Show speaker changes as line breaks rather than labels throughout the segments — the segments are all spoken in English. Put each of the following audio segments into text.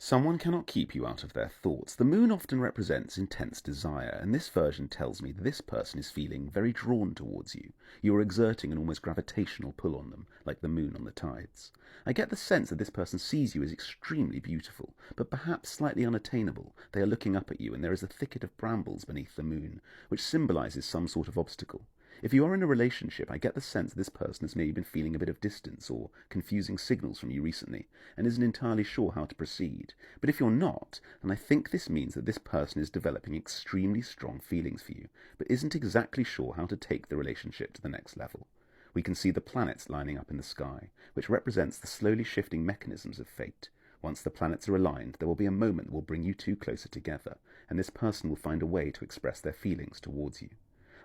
Someone cannot keep you out of their thoughts. The moon often represents intense desire, and this version tells me that this person is feeling very drawn towards you. You are exerting an almost gravitational pull on them, like the moon on the tides. I get the sense that this person sees you as extremely beautiful, but perhaps slightly unattainable. They are looking up at you, and there is a thicket of brambles beneath the moon, which symbolizes some sort of obstacle. If you are in a relationship, I get the sense this person has maybe been feeling a bit of distance or confusing signals from you recently and isn't entirely sure how to proceed. But if you're not, then I think this means that this person is developing extremely strong feelings for you, but isn't exactly sure how to take the relationship to the next level. We can see the planets lining up in the sky, which represents the slowly shifting mechanisms of fate. Once the planets are aligned, there will be a moment that will bring you two closer together, and this person will find a way to express their feelings towards you.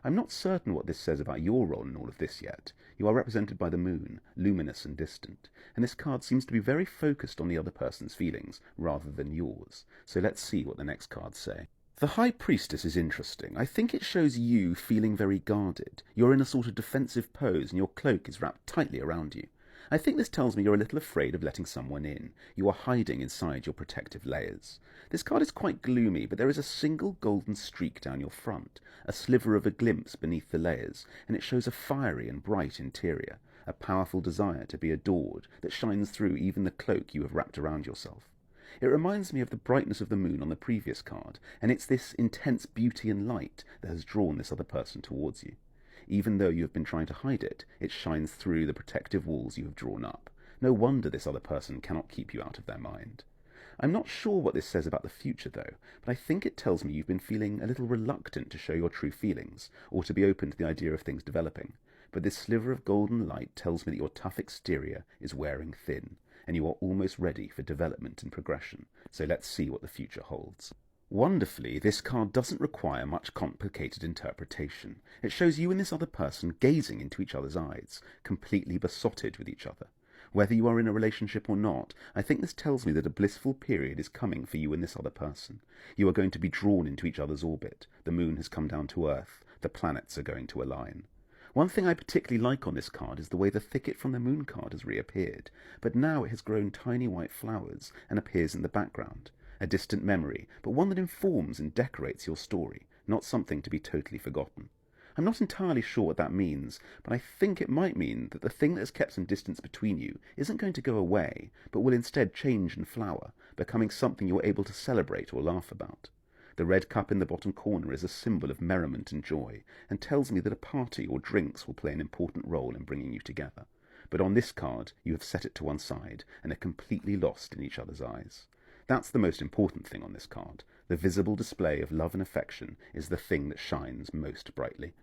I'm not certain what this says about your role in all of this yet. You are represented by the moon, luminous and distant, and this card seems to be very focused on the other person's feelings rather than yours. So let's see what the next cards say. The High Priestess is interesting. I think it shows you feeling very guarded. You're in a sort of defensive pose and your cloak is wrapped tightly around you. I think this tells me you're a little afraid of letting someone in. You are hiding inside your protective layers. This card is quite gloomy, but there is a single golden streak down your front, a sliver of a glimpse beneath the layers, and it shows a fiery and bright interior, a powerful desire to be adored that shines through even the cloak you have wrapped around yourself. It reminds me of the brightness of the moon on the previous card, and it's this intense beauty and light that has drawn this other person towards you. Even though you have been trying to hide it, it shines through the protective walls you have drawn up. No wonder this other person cannot keep you out of their mind. I'm not sure what this says about the future, though, but I think it tells me you've been feeling a little reluctant to show your true feelings, or to be open to the idea of things developing. But this sliver of golden light tells me that your tough exterior is wearing thin, and you are almost ready for development and progression. So let's see what the future holds. Wonderfully, this card doesn't require much complicated interpretation. It shows you and this other person gazing into each other's eyes, completely besotted with each other. Whether you are in a relationship or not, I think this tells me that a blissful period is coming for you and this other person. You are going to be drawn into each other's orbit. The moon has come down to Earth. The planets are going to align. One thing I particularly like on this card is the way the thicket from the moon card has reappeared, but now it has grown tiny white flowers and appears in the background. A distant memory, but one that informs and decorates your story, not something to be totally forgotten. I'm not entirely sure what that means, but I think it might mean that the thing that has kept some distance between you isn't going to go away, but will instead change and flower, becoming something you're able to celebrate or laugh about. The red cup in the bottom corner is a symbol of merriment and joy, and tells me that a party or drinks will play an important role in bringing you together. But on this card, you have set it to one side, and are completely lost in each other's eyes. That's the most important thing on this card. The visible display of love and affection is the thing that shines most brightly.